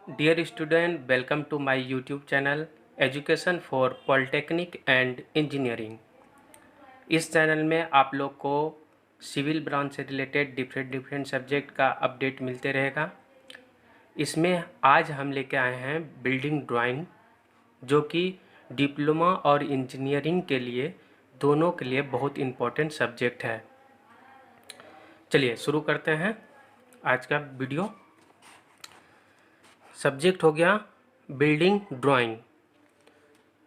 Dear student, welcome to my YouTube channel Education for Polytechnic and Engineering। इस channel में आप लोग को सिविल ब्रांच से रिलेटेड डिफरेंट सब्जेक्ट का अपडेट मिलते रहेगा। इसमें आज हम लेके आए हैं बिल्डिंग ड्राइंग, जो कि डिप्लोमा और इंजीनियरिंग के लिए दोनों के लिए बहुत इम्पोर्टेंट सब्जेक्ट है। चलिए शुरू करते हैं आज का वीडियो। सब्जेक्ट हो गया बिल्डिंग ड्राइंग।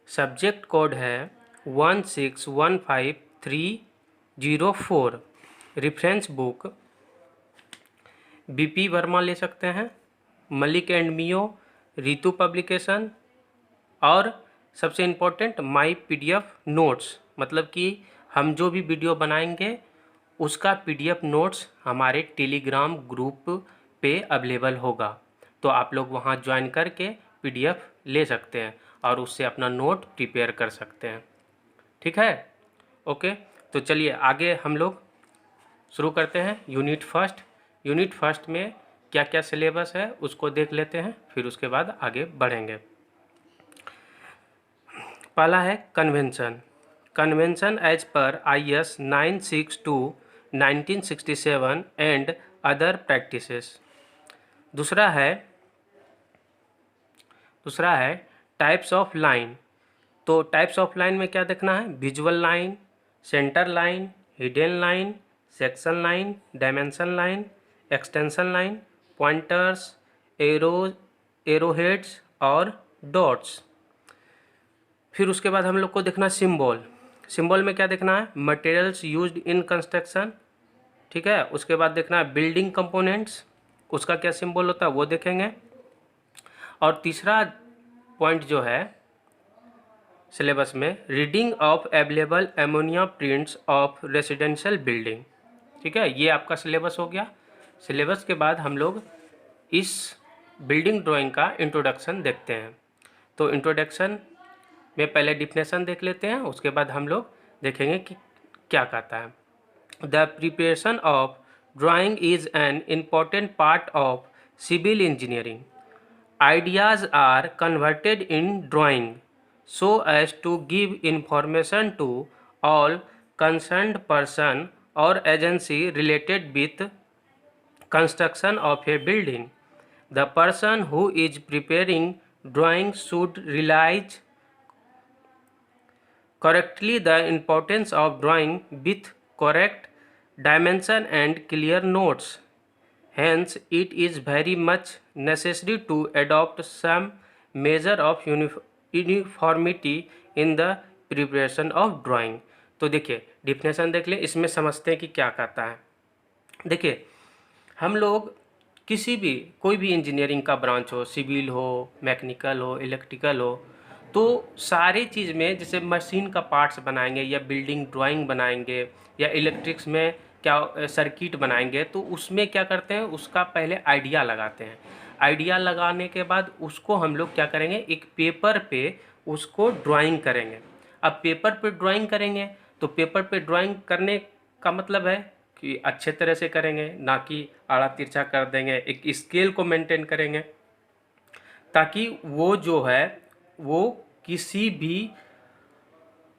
सब्जेक्ट कोड है 1615304। रेफरेंस बुक बीपी वर्मा ले सकते हैं, मलिक एंड मियो, रितु पब्लिकेशन, और सबसे इम्पोर्टेंट माई पीडीएफ नोट्स, मतलब कि हम जो भी वीडियो बनाएंगे उसका पीडीएफ नोट्स हमारे टेलीग्राम ग्रुप पे अवेलेबल होगा। तो आप लोग वहाँ ज्वाइन करके पीडीएफ ले सकते हैं और उससे अपना नोट प्रिपेयर कर सकते हैं। ठीक है, ओके। तो चलिए आगे हम लोग शुरू करते हैं। यूनिट फर्स्ट में क्या क्या सिलेबस है उसको देख लेते हैं, फिर उसके बाद आगे बढ़ेंगे। पहला है convention as per IS 962/1967 and other practices. दूसरा है टाइप्स ऑफ लाइन। तो टाइप्स ऑफ लाइन में क्या देखना है? Visual line, centre line, hidden line, section line, dimension line, extension line, pointers, arrowheads और डॉट्स। फिर उसके बाद हम लोग को देखना सिंबल में क्या देखना है? Materials used in construction. ठीक है, उसके बाद देखना है बिल्डिंग कंपोनेंट्स, उसका क्या सिंबल होता है वो देखेंगे। और तीसरा पॉइंट जो है सिलेबस में, reading of available ammonia prints of residential building. ठीक है, ये आपका सिलेबस हो गया। सिलेबस के बाद हम लोग इस बिल्डिंग ड्राइंग का इंट्रोडक्शन देखते हैं। तो इंट्रोडक्शन में पहले डिफिनेशन देख लेते हैं, उसके बाद हम लोग देखेंगे कि क्या कहता है। The preparation of drawing is an important part of civil engineering. Ideas are converted in drawing so as to give information to all concerned person or agency related with construction of a building. The person who is preparing drawing should realize correctly the importance of drawing with correct dimension and clear notes. Hence, it is very much necessary to adopt some measure of uniformity in the preparation of drawing। तो देखिए definition देख लें, इसमें समझते हैं कि क्या कहता है। देखिए हम लोग कोई भी इंजीनियरिंग का ब्रांच हो, सिविल हो, मैकेनिकल हो, इलेक्ट्रिकल हो, तो सारी चीज़ में जैसे मशीन का पार्ट्स बनाएंगे या बिल्डिंग ड्राइंग बनाएंगे या इलेक्ट्रिक्स में क्या सर्किट बनाएंगे, तो उसमें क्या करते हैं, उसका पहले आइडिया लगाते हैं। आइडिया लगाने के बाद उसको हम लोग क्या करेंगे, एक पेपर पे उसको ड्राइंग करेंगे। अब पेपर पे ड्राइंग करेंगे तो पेपर पे ड्राइंग करने का मतलब है कि अच्छे तरह से करेंगे, ना कि आड़ा तिरछा कर देंगे। एक स्केल को मेंटेन करेंगे ताकि वो जो है वो किसी भी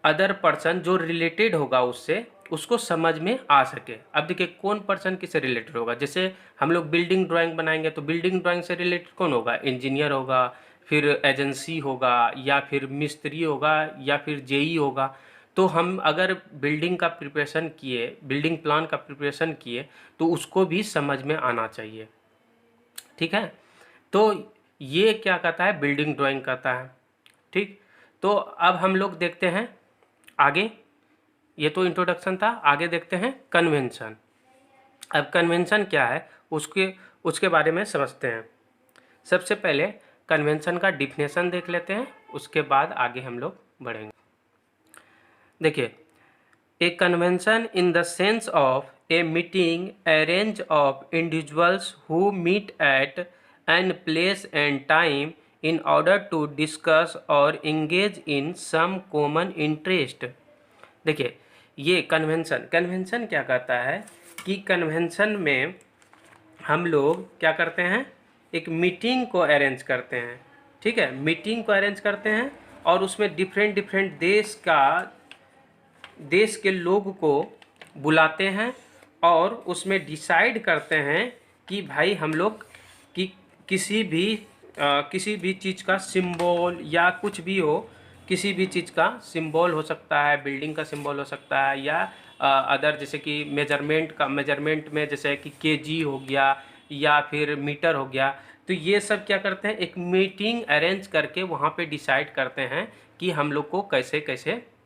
अदर पर्सन जो रिलेटेड होगा उससे, उसको समझ में आ सके। अब देखिए कौन पर्सन किससे रिलेटेड होगा। जैसे हम लोग बिल्डिंग ड्राइंग बनाएंगे तो बिल्डिंग ड्राइंग से रिलेटेड कौन होगा? इंजीनियर होगा, फिर एजेंसी होगा, या फिर मिस्त्री होगा, या फिर जेई होगा। तो हम अगर बिल्डिंग का प्रिपरेशन किए, बिल्डिंग प्लान का प्रिपरेशन किए, तो उसको भी समझ में आना चाहिए। ठीक है, तो ये क्या कहता है? बिल्डिंग ड्राइंग कहता है। ठीक, तो अब हम लोग देखते हैं आगे। ये तो इंट्रोडक्शन था, आगे देखते हैं कन्वेंशन। अब कन्वेंशन क्या है उसके बारे में समझते हैं। सबसे पहले कन्वेंशन का डिफिनेशन देख लेते हैं, उसके बाद आगे हम लोग बढ़ेंगे। देखिए, a convention in the sense of a meeting a range of individuals who meet at an place and time in order to discuss or engage in some common interest। देखिए ये कन्वेंशन क्या कहता है कि कन्वेंशन में हम लोग क्या करते हैं, एक मीटिंग को अरेंज करते हैं, ठीक है, मीटिंग को अरेंज करते हैं और उसमें डिफरेंट डिफरेंट देश के लोग को बुलाते हैं और उसमें डिसाइड करते हैं कि भाई हम लोग कि किसी भी चीज़ का सिंबल या कुछ भी हो, किसी भी चीज़ का सिंबल हो सकता है, बिल्डिंग का सिंबल हो सकता है, या अदर जैसे कि मेजरमेंट में जैसे कि केजी हो गया या फिर मीटर हो गया। तो ये सब क्या करते हैं, एक मीटिंग अरेंज करके वहाँ पे डिसाइड करते हैं कि हम लोग को कैसे कैसे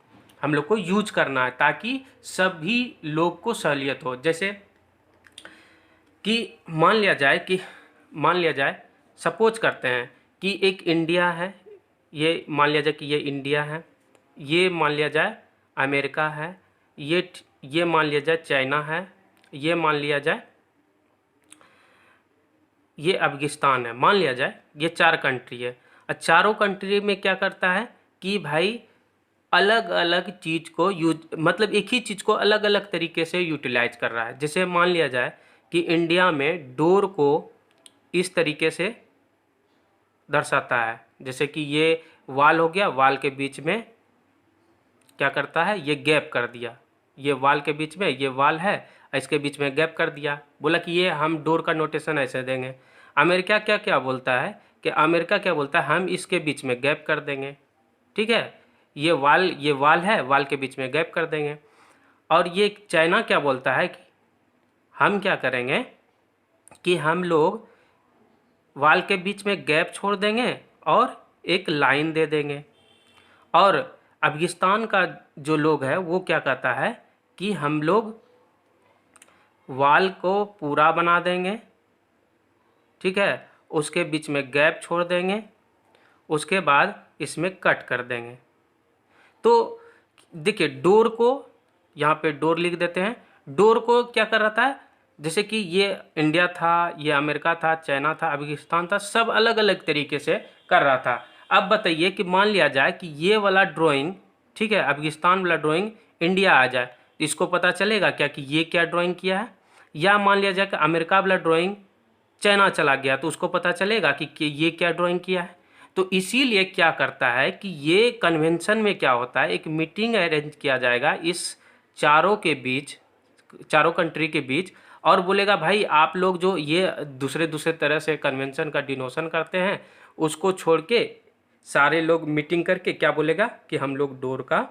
हम लोग को यूज करना है ताकि सभी लोग को सहूलियत हो। जैसे कि मान लिया जाए सपोज करते हैं कि एक इंडिया है, ये मान लिया जाए कि ये इंडिया है, ये मान लिया जाए अमेरिका है, ये मान लिया जाए चाइना है, ये मान लिया जाए ये अफगानिस्तान है, मान लिया जाए ये 4 कंट्री है। और चारों कंट्री में क्या करता है कि भाई अलग अलग चीज़ को यूज मतलब एक ही चीज़ को अलग अलग तरीके से यूटिलाइज कर रहा है। जैसे मान लिया जाए कि इंडिया में डोर को इस तरीके से दर्शाता है, जैसे कि ये वाल हो गया, वाल के बीच में क्या करता है, ये गैप कर दिया, ये वाल के बीच में ये वाल है, इसके बीच में गैप कर दिया, बोला कि ये हम डोर का नोटेशन ऐसे देंगे। अमेरिका क्या क्या बोलता है कि अमेरिका क्या बोलता है, हम इसके बीच में गैप कर देंगे, ठीक है, ये वाल है, वाल के बीच में गैप कर देंगे। और ये चाइना क्या बोलता है कि हम क्या करेंगे कि हम लोग वाल के बीच में गैप छोड़ देंगे और एक लाइन दे देंगे। और अफगानिस्तान का जो लोग है वो क्या कहता है कि हम लोग वाल को पूरा बना देंगे, ठीक है, उसके बीच में गैप छोड़ देंगे, उसके बाद इसमें कट कर देंगे। तो देखिए डोर को यहाँ पे डोर लिख देते हैं। डोर को क्या कर रहा था, जैसे कि ये इंडिया था, ये अमेरिका था, चाइना था, अफगानिस्तान था, सब अलग अलग तरीके से कर रहा था। अब बताइए कि मान लिया जाए कि ये वाला ड्राइंग, ठीक है, अफगानिस्तान वाला ड्राइंग इंडिया आ जाए, इसको पता चलेगा क्या कि ये क्या ड्राइंग किया है? या मान लिया जाए कि अमेरिका वाला ड्राइंग चाइना चला गया तो उसको पता चलेगा कि ये क्या ड्राइंग किया है? तो इसीलिए क्या करता है कि ये कन्वेंशन में क्या होता है, एक मीटिंग अरेंज किया जाएगा इस चारों के बीच, चारों कंट्री के बीच, और बोलेगा भाई आप लोग जो ये दूसरे दूसरे तरह से कन्वेंशन का डिनोशन करते हैं उसको छोड़ के सारे लोग मीटिंग करके क्या बोलेगा कि हम लोग डोर का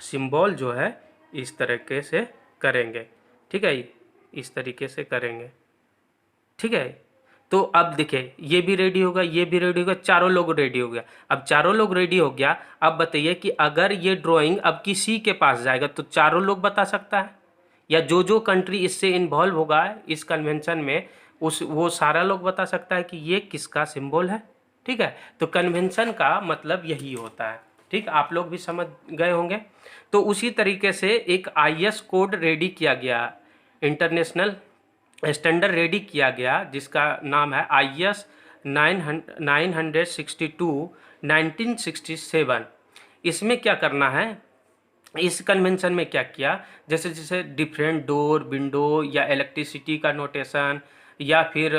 सिंबल जो है इस तरीके से करेंगे, ठीक है, इस तरीके से करेंगे, ठीक है। तो अब देखिए ये भी रेडी होगा, ये भी रेडी होगा, चारों लोग रेडी हो गया। अब चारों लोग रेडी हो गया, अब बताइए कि अगर ये ड्राइंग अब किसी के पास जाएगा तो चारों लोग बता सकता है, या जो जो कंट्री इससे इन्वॉल्व होगा इस कन्वेंशन में वो सारा लोग बता सकता है कि ये किसका सिंबल है, ठीक है। तो कन्वेंशन का मतलब यही होता है, ठीक, आप लोग भी समझ गए होंगे। तो उसी तरीके से एक IS कोड रेडी किया गया, इंटरनेशनल स्टैंडर्ड रेडी किया गया, जिसका नाम है IS 962 1967। इसमें क्या करना है, इस कन्वेंशन में क्या किया, जैसे जैसे डिफरेंट डोर, विंडो या इलेक्ट्रिसिटी का नोटेशन या फिर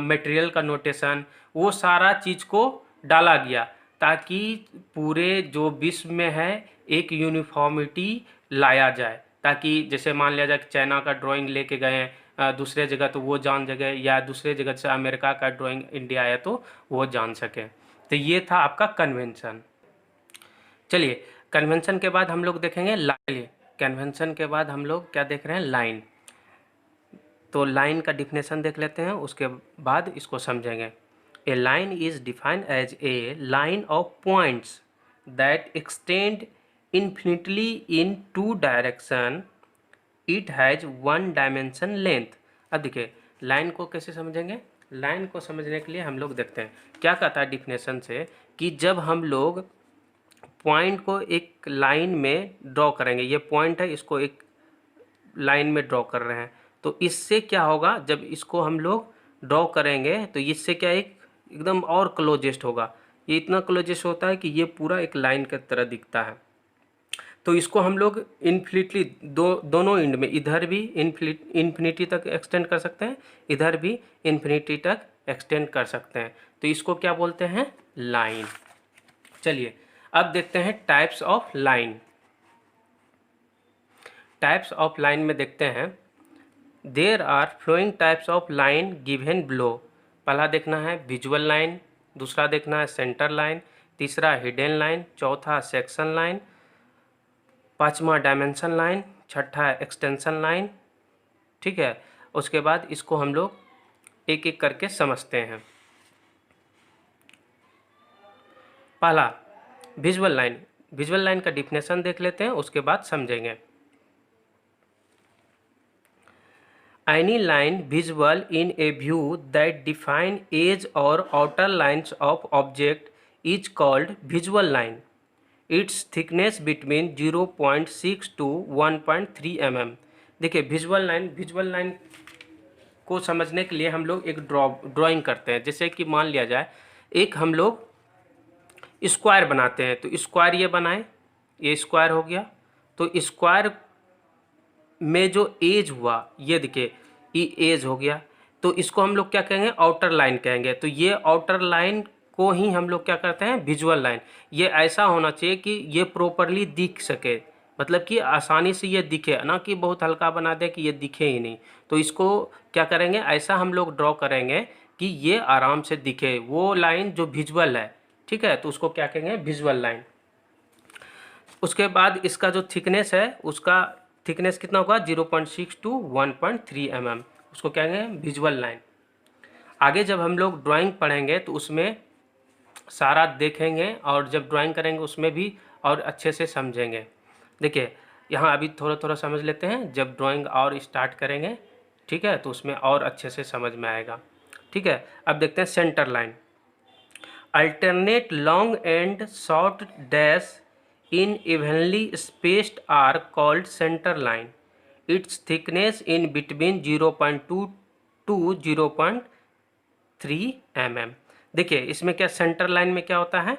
मटेरियल का नोटेशन, वो सारा चीज़ को डाला गया ताकि पूरे जो विश्व में है एक यूनिफॉर्मिटी लाया जाए। ताकि जैसे मान लिया जाए कि चाइना का ड्राइंग लेके गए दूसरे जगह तो वो जान सके, या दूसरे जगह से अमेरिका का ड्राइंग इंडिया आया तो वो जान सके। तो ये था आपका कन्वेंशन। चलिए कन्वेंशन के बाद हम लोग देखेंगे लाइन। कन्वेंशन के बाद हम लोग क्या देख रहे हैं, लाइन। तो लाइन का डिफिनेशन देख लेते हैं, उसके बाद इसको समझेंगे। A line is defined as a line of points that extend infinitely in two direction, it has one dimension length. अब देखिए लाइन को कैसे समझेंगे, लाइन को समझने के लिए हम लोग देखते हैं क्या कहता है डिफिनेशन से, कि जब हम लोग पॉइंट को एक लाइन में ड्रॉ करेंगे, ये पॉइंट है, इसको एक लाइन में ड्रॉ कर रहे हैं, तो इससे क्या होगा, जब इसको हम लोग ड्रॉ करेंगे तो इससे क्या एकदम और क्लोजेस्ट होगा। ये इतना क्लोजेस्ट होता है कि ये पूरा एक लाइन की तरह दिखता है। तो इसको हम लोग इन्फिनिटली दोनों एंड में, इधर भी इन्फिनिटी तक एक्सटेंड कर सकते हैं, इधर भी इन्फिनिटी तक एक्सटेंड कर सकते हैं, तो इसको क्या बोलते हैं, लाइन। चलिए अब देखते हैं types of line. Types of line में देखते हैं, there are following types of line given below. पहला देखना है विजुअल लाइन, दूसरा देखना है सेंटर लाइन, तीसरा हिडन लाइन, चौथा सेक्शन लाइन, पांचवा डायमेंशन लाइन, छठा एक्सटेंशन लाइन। ठीक है, उसके बाद इसको हम लोग एक एक करके समझते हैं। पहला विजुअल लाइन। विजुअल लाइन का डिफिनेशन देख लेते हैं, उसके बाद समझेंगे। Any line visible in a view that define edge or outer lines of object is called visual line. Its thickness between 0.6 to 1.3 mm. देखिए विजुअल लाइन को समझने के लिए हम लोग एक ड्राइंग करते हैं। जैसे कि मान लिया जाए एक हम लोग स्क्वायर बनाते हैं, तो स्क्वायर ये बनाए, ये स्क्वायर हो गया, तो स्क्वायर में जो एज हुआ ये देखिए, ये एज हो गया, तो इसको हम लोग क्या कहेंगे, आउटर लाइन कहेंगे। तो ये आउटर लाइन को ही हम लोग क्या करते हैं, विजुअल लाइन। ये ऐसा होना चाहिए कि ये प्रॉपरली दिख सके, मतलब कि आसानी से ये दिखे, ना कि बहुत हल्का बना दे कि ये दिखे ही नहीं। तो इसको क्या करेंगे, ऐसा हम लोग ड्रॉ करेंगे कि ये आराम से दिखे, वो लाइन जो विजुअल है। ठीक है, तो उसको क्या कहेंगे, विजुअल लाइन। उसके बाद इसका जो थिकनेस है, उसका थिकनेस कितना होगा, 0.6 टू 1.3 mm, उसको कहेंगे विजुअल लाइन। आगे जब हम लोग ड्राइंग पढ़ेंगे तो उसमें सारा देखेंगे, और जब ड्राइंग करेंगे उसमें भी और अच्छे से समझेंगे। देखिए यहाँ अभी थोड़ा थोड़ा समझ लेते हैं, जब ड्राइंग और स्टार्ट करेंगे, ठीक है, तो उसमें और अच्छे से समझ में आएगा। ठीक है, अब देखते हैं centre line. Alternate long and short dash in evenly spaced are called center line. Its thickness in between 0.2 to 0.3 mm. देखिए इसमें क्या, सेंटर लाइन में क्या होता है,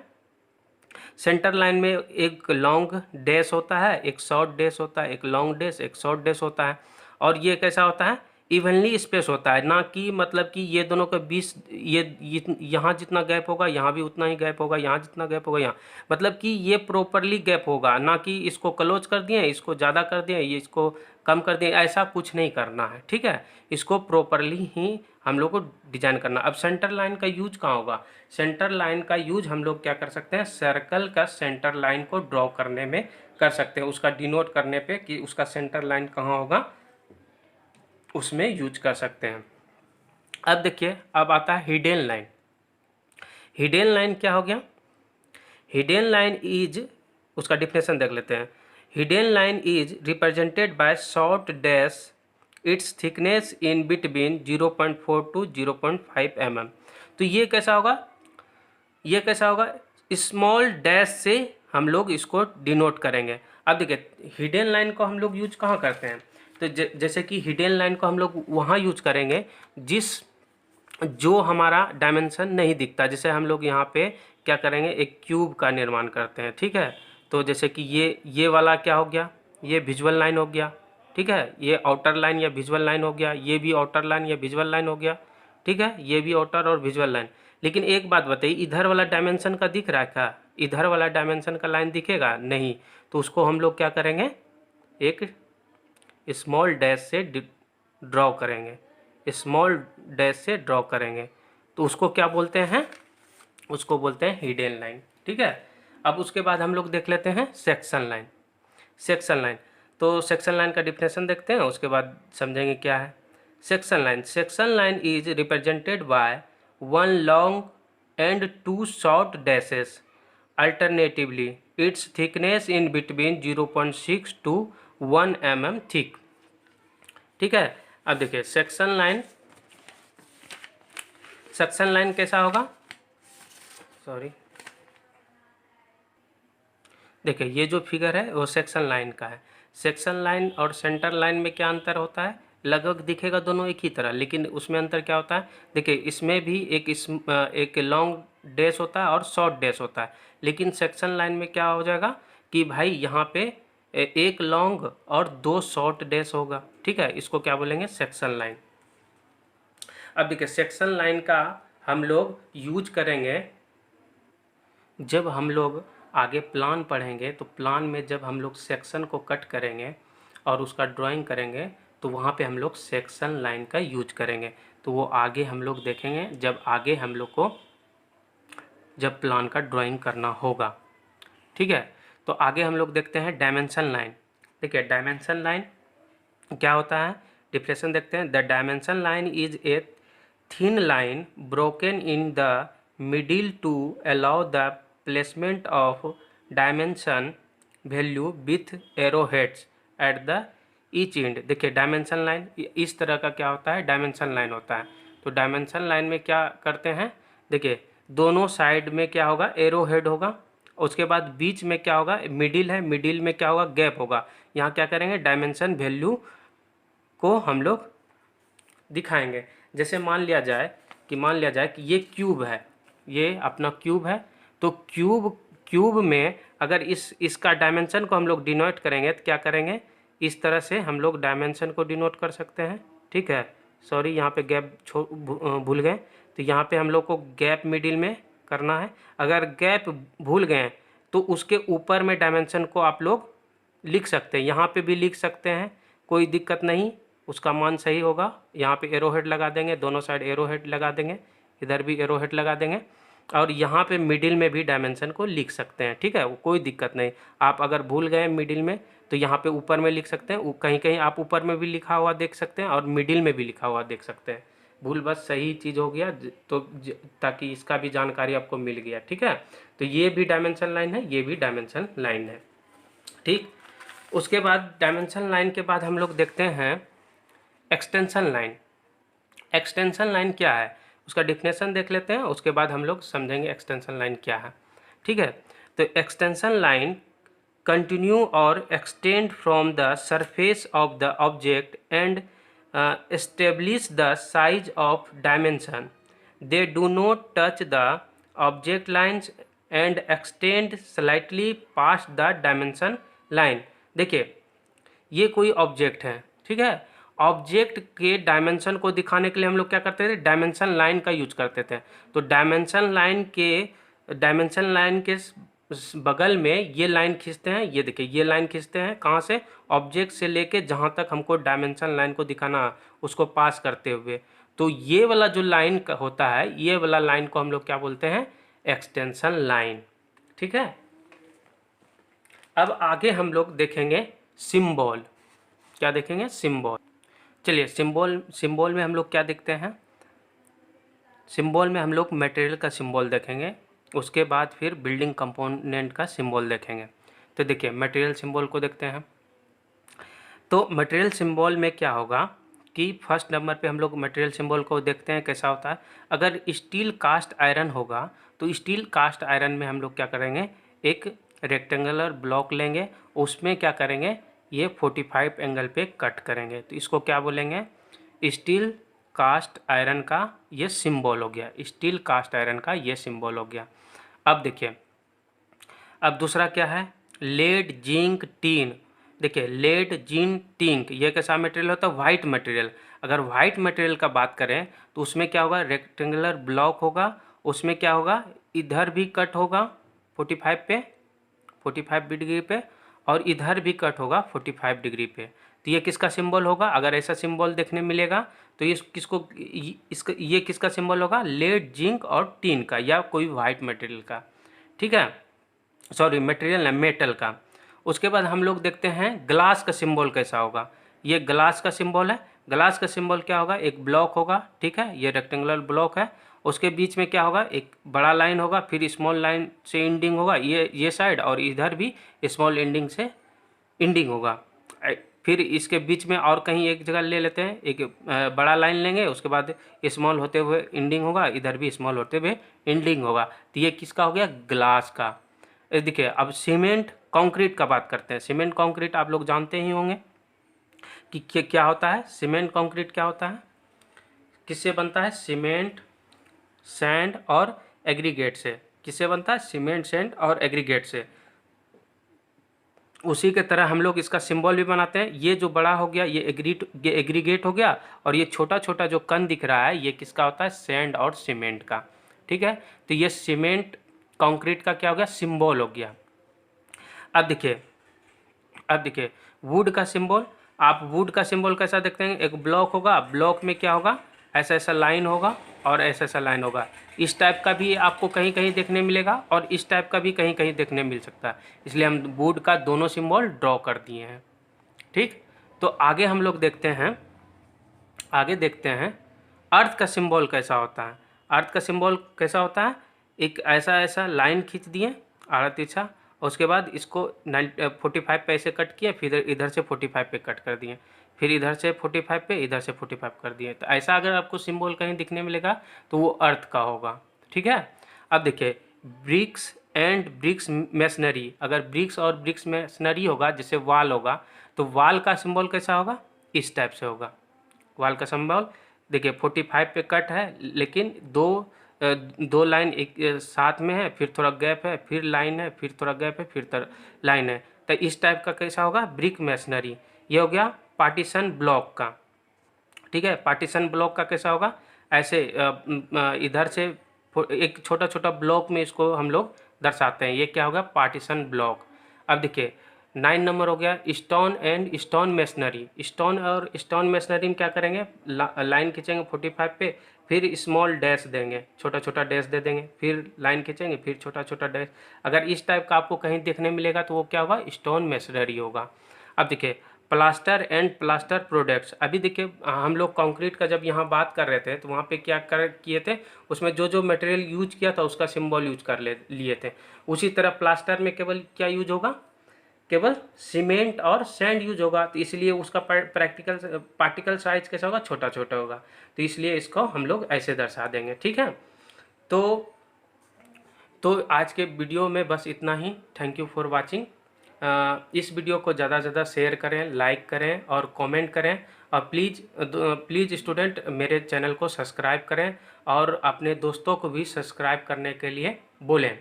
सेंटर लाइन में एक लॉन्ग डैश होता है, एक शॉर्ट डैश होता है, एक लॉन्ग डैश, एक शॉर्ट डैश होता है। और ये कैसा होता है, इवनली स्पेस होता है, ना कि मतलब कि ये दोनों के बीच ये यहाँ जितना गैप होगा यहाँ भी उतना ही गैप होगा, यहाँ जितना गैप होगा यहाँ, मतलब कि ये प्रॉपरली गैप होगा, ना कि इसको क्लोज कर दिए, इसको ज़्यादा कर दिए, ये इसको कम कर दिए, ऐसा कुछ नहीं करना है। ठीक है, इसको प्रॉपरली ही हम लोग को डिजाइन करना। अब सेंटर लाइन का यूज कहाँ होगा, सेंटर लाइन का यूज हम लोग क्या कर सकते हैं, सर्कल का सेंटर लाइन को ड्रॉ करने में कर सकते हैं, उसका डिनोट करने पे कि उसका सेंटर लाइन कहाँ होगा, उसमें यूज कर सकते हैं। अब देखिए, अब आता है हिडन लाइन। हिडन लाइन क्या हो गया, हिडन लाइन इज, उसका डिफिनेशन देख लेते हैं। Hidden line is represented by short dash, its thickness in between 0.4 to 0.5 mm। तो ये कैसा होगा, ये कैसा होगा, स्मॉल डैश से हम लोग इसको डिनोट करेंगे। अब देखिए हिडन लाइन को हम लोग यूज कहाँ करते हैं, तो जैसे कि हिडन लाइन को हम लोग वहाँ यूज करेंगे जो हमारा डायमेंशन नहीं दिखता। जैसे हम लोग यहाँ पे क्या करेंगे, एक क्यूब का निर्माण करते हैं। ठीक है, तो जैसे कि ये वाला क्या हो गया, ये विजुअल लाइन हो गया। ठीक है, ये आउटर लाइन या विजुअल लाइन हो गया, ये भी आउटर लाइन या विजुअल लाइन हो गया। ठीक है, ये भी आउटर और विजुअल लाइन। लेकिन एक बात बताइए, इधर वाला डायमेंशन का दिख रहा है क्या, इधर वाला डायमेंशन का लाइन दिखेगा नहीं, तो उसको हम लोग क्या करेंगे, एक स्मॉल डैश से ड्रॉ करेंगे, स्मॉल डैश से ड्रॉ करेंगे, तो उसको क्या बोलते हैं, उसको बोलते हैं हिडन लाइन। ठीक है, अब उसके बाद हम लोग देख लेते हैं सेक्शन लाइन। सेक्शन लाइन, तो सेक्शन लाइन का डिफिनेशन देखते हैं, उसके बाद समझेंगे क्या है section line. Section line is represented by one long and two short dashes, alternatively its thickness in between 0.6 to 1 mm थिक। ठीक है, अब देखिए सेक्शन लाइन, सेक्शन लाइन कैसा होगा, सॉरी, देखिए ये जो फिगर है वो सेक्शन लाइन का है। सेक्शन लाइन और सेंटर लाइन में क्या अंतर होता है, लगभग दिखेगा दोनों एक ही तरह, लेकिन उसमें अंतर क्या होता है, देखिए इसमें भी एक लॉन्ग डैश होता है और शॉर्ट डैश होता है, लेकिन सेक्शन लाइन में क्या हो जाएगा कि भाई यहाँ पे एक लॉन्ग और 2 शॉर्ट डैश होगा। ठीक है, इसको क्या बोलेंगे, सेक्शन लाइन। अब देखिए सेक्शन लाइन का हम लोग यूज करेंगे जब हम लोग आगे प्लान पढ़ेंगे, तो प्लान में जब हम लोग सेक्शन को कट करेंगे और उसका ड्राइंग करेंगे तो वहाँ पे हम लोग सेक्शन लाइन का यूज करेंगे। तो वो आगे हम लोग देखेंगे जब आगे हम लोग को जब प्लान का ड्राइंग करना होगा। ठीक है, तो आगे हम लोग देखते हैं डायमेंशन लाइन। देखिए डायमेंशन लाइन क्या होता है, डिफिनेशन देखते हैं। The dimension line is a thin line broken in the middle to allow the placement of dimension value with arrow heads at the each end. देखिए डायमेंशन लाइन इस तरह का क्या होता है, डायमेंशन लाइन होता है। तो डायमेंशन लाइन में क्या करते हैं, देखिए दोनों साइड में क्या होगा, एरो हेड होगा, उसके बाद बीच में क्या होगा, मिडिल है, मिडिल में क्या होगा, गैप होगा। यहाँ क्या करेंगे, डायमेंशन वैल्यू को हम लोग दिखाएंगे। जैसे मान लिया जाए कि ये क्यूब है, ये अपना क्यूब है। तो क्यूब में अगर इसका डायमेंशन को हम लोग डिनोट करेंगे तो क्या करेंगे, इस तरह से हम लोग डायमेंशन को डिनोट कर सकते हैं। ठीक है, सॉरी यहाँ पे गैप भूल गए, तो यहाँ पे हम लोग को गैप मिडिल में करना है। अगर गैप भूल गए तो उसके ऊपर में डायमेंशन को आप लोग लिख सकते हैं, यहाँ पे भी लिख सकते हैं, कोई दिक्कत नहीं, उसका मान सही होगा। यहाँ पे एरो हेड लगा देंगे, दोनों साइड एरो हेड लगा देंगे, इधर भी एरो हेड लगा देंगे, और यहाँ पे मिडिल में भी डायमेंशन को लिख सकते हैं। ठीक है, वो कोई दिक्कत नहीं। आप अगर भूल गए मिडिल में तो यहाँ पे ऊपर में लिख सकते हैं, कहीं कहीं आप ऊपर में भी लिखा हुआ देख सकते हैं और मिडिल में भी लिखा हुआ देख सकते हैं। भूल बस सही चीज़ हो गया तो ताकि इसका भी जानकारी आपको मिल गया। ठीक है, तो ये भी डायमेंशन लाइन है, ये भी डायमेंशन लाइन है। ठीक, उसके बाद डायमेंशन लाइन के बाद हम लोग देखते हैं एक्सटेंशन लाइन। एक्सटेंशन लाइन क्या है उसका डिफिनेशन देख लेते हैं, उसके बाद हम लोग समझेंगे एक्सटेंशन लाइन क्या है। ठीक है, तो एक्सटेंशन लाइन कंटिन्यू और extend from the surface of the object and establish the size of dimension. They do not touch the object lines and extend slightly past the dimension line. देखिए ये कोई object है, ठीक है, object के dimension को दिखाने के लिए हम लोग क्या करते थे, डायमेंशन लाइन का यूज करते थे। तो डायमेंशन लाइन के बगल में ये लाइन खींचते हैं, ये देखिए ये लाइन खींचते हैं, कहाँ से, ऑब्जेक्ट से लेके जहाँ तक हमको डायमेंशन लाइन को दिखाना उसको पास करते हुए। तो ये वाला जो लाइन होता है, ये वाला लाइन को हम लोग क्या बोलते हैं, एक्सटेंशन लाइन। ठीक है, अब आगे हम लोग देखेंगे सिंबल। क्या देखेंगे, सिंबल। चलिए सिंबल में हम लोग क्या देखते हैं, सिंबल में हम लोग मटेरियल का सिंबल देखेंगे, उसके बाद फिर बिल्डिंग कंपोनेंट का सिंबल देखेंगे। तो देखिए मटेरियल सिंबल को देखते हैं। तो मटेरियल सिंबल में क्या होगा कि फर्स्ट नंबर पे हम लोग मटेरियल सिंबल को देखते हैं कैसा होता है। अगर स्टील कास्ट आयरन होगा तो स्टील कास्ट आयरन में हम लोग क्या करेंगे, एक रेक्टेंगुलर ब्लॉक लेंगे, उसमें क्या करेंगे, ये 45 एंगल पे कट करेंगे। तो इसको क्या बोलेंगे, स्टील कास्ट आयरन का ये सिंबल हो गया, स्टील कास्ट आयरन का ये सिंबल हो गया। अब देखिए अब दूसरा क्या है, लेड जिंक टीन। देखिए लेड जिंक टिंक ये कैसा मटेरियल होता है, वाइट मटेरियल। अगर वाइट मटेरियल का बात करें तो उसमें क्या होगा, रेक्टेंगुलर ब्लॉक होगा, उसमें क्या होगा, इधर भी कट होगा 45 डिग्री पे, और इधर भी कट होगा 45 डिग्री पे। तो ये किसका सिंबल होगा, अगर ऐसा सिंबल देखने मिलेगा तो ये किसका सिंबल होगा, लेड जिंक और टीन का, या कोई वाइट मटेरियल का। ठीक है, सॉरी मटेरियल ना, मेटल का। उसके बाद हम लोग देखते हैं ग्लास का सिंबल कैसा होगा। ये ग्लास का सिंबल है, ग्लास का सिंबल क्या होगा, एक ब्लॉक होगा, ठीक है, ये रेक्टेंगुलर ब्लॉक है, उसके बीच में क्या होगा, एक बड़ा लाइन होगा, फिर स्मॉल लाइन से एंडिंग होगा, ये साइड, और इधर भी स्मॉल एंडिंग से एंडिंग होगा। फिर इसके बीच में और कहीं एक जगह ले लेते हैं, एक बड़ा लाइन लेंगे, उसके बाद स्मॉल होते हुए एंडिंग होगा, इधर भी स्मॉल होते हुए एंडिंग होगा। तो ये किसका हो गया, ग्लास का। देखिए अब सीमेंट कंक्रीट का बात करते हैं। सीमेंट कंक्रीट आप लोग जानते ही होंगे कि क्या होता है, सीमेंट कंक्रीट क्या होता है, किससे बनता है, सीमेंट सैंड और एग्रीगेट से। किससे बनता है, सीमेंट सैंड और एग्रीगेट से। उसी के तरह हम लोग इसका सिंबल भी बनाते हैं। ये जो बड़ा हो गया ये एग्रीगेट हो गया, और ये छोटा छोटा जो कण दिख रहा है ये किसका होता है, सैंड और सीमेंट का। ठीक है, तो ये सीमेंट कंक्रीट का क्या हो गया, सिंबल हो गया। अब देखिए, वुड का सिंबल, आप वुड का सिंबल कैसा देखते हैं, एक ब्लॉक होगा, ब्लॉक में क्या होगा, ऐसा ऐसा लाइन होगा और ऐसा ऐसा लाइन होगा। इस टाइप का भी आपको कहीं कहीं देखने मिलेगा और इस टाइप का भी कहीं कहीं देखने मिल सकता है, इसलिए हम वुड का दोनों सिंबल ड्रॉ कर दिए हैं। ठीक, तो आगे हम लोग देखते हैं, अर्थ का सिंबल कैसा होता है। अर्थ का सिंबल कैसा होता है, एक ऐसा ऐसा लाइन खींच दिए आड़ा तिरछा, और उसके बाद इसको 45 पे ऐसे कट किए, फिर इधर से 45 पे कट कर दिए, फिर इधर से 45 पे, इधर से 45 कर दिए। तो ऐसा अगर आपको सिंबल कहीं दिखने मिलेगा तो वो अर्थ का होगा। ठीक है, अब देखिए ब्रिक्स एंड ब्रिक्स मेसनरी, अगर ब्रिक्स और ब्रिक्स मेसनरी होगा, जैसे वाल होगा, तो वाल का सिंबल कैसा होगा, इस टाइप से होगा। वाल का सिंबल देखिए 45 पे कट है, लेकिन दो लाइन एक साथ में है, फिर थोड़ा गैप है, फिर लाइन है, फिर थोड़ा गैप है, फिर लाइन है। तो इस टाइप का कैसा होगा, ब्रिक मेसनरी। ये हो गया पार्टीशन ब्लॉक का। ठीक है, पार्टीशन ब्लॉक का कैसा होगा, ऐसे इधर से एक छोटा छोटा ब्लॉक में इसको हम लोग दर्शाते हैं, ये क्या होगा, पार्टीशन ब्लॉक। अब देखिए 9 नंबर हो गया stone and stone masonry. Stone और स्टोन मेसनरी में क्या करेंगे, लाइन खींचेंगे 45 पे, फिर स्मॉल डैश देंगे, छोटा छोटा डैश दे देंगे, फिर लाइन खींचेंगे, फिर छोटा छोटा डैश। अगर इस टाइप का आपको कहीं देखने मिलेगा तो वो क्या होगा, स्टोन मेसनरी होगा। अब देखिए प्लास्टर एंड प्लास्टर प्रोडक्ट्स। अभी देखिए हम लोग कंक्रीट का जब यहाँ बात कर रहे थे तो वहाँ पे क्या कर किए थे, उसमें जो जो मटेरियल यूज किया था उसका सिंबल यूज कर लिए थे। उसी तरह प्लास्टर में केवल क्या यूज होगा, केवल सीमेंट और सैंड यूज होगा, तो इसलिए उसका पार्टिकल साइज कैसा होगा, छोटा छोटा होगा, तो इसलिए इसको हम लोग ऐसे दर्शा देंगे। ठीक है, तो आज के वीडियो में बस इतना ही। Thank you for watching. इस वीडियो को ज़्यादा से ज़्यादा शेयर करें, लाइक करें और कमेंट करें, और प्लीज़ स्टूडेंट मेरे चैनल को सब्सक्राइब करें और अपने दोस्तों को भी सब्सक्राइब करने के लिए बोलें।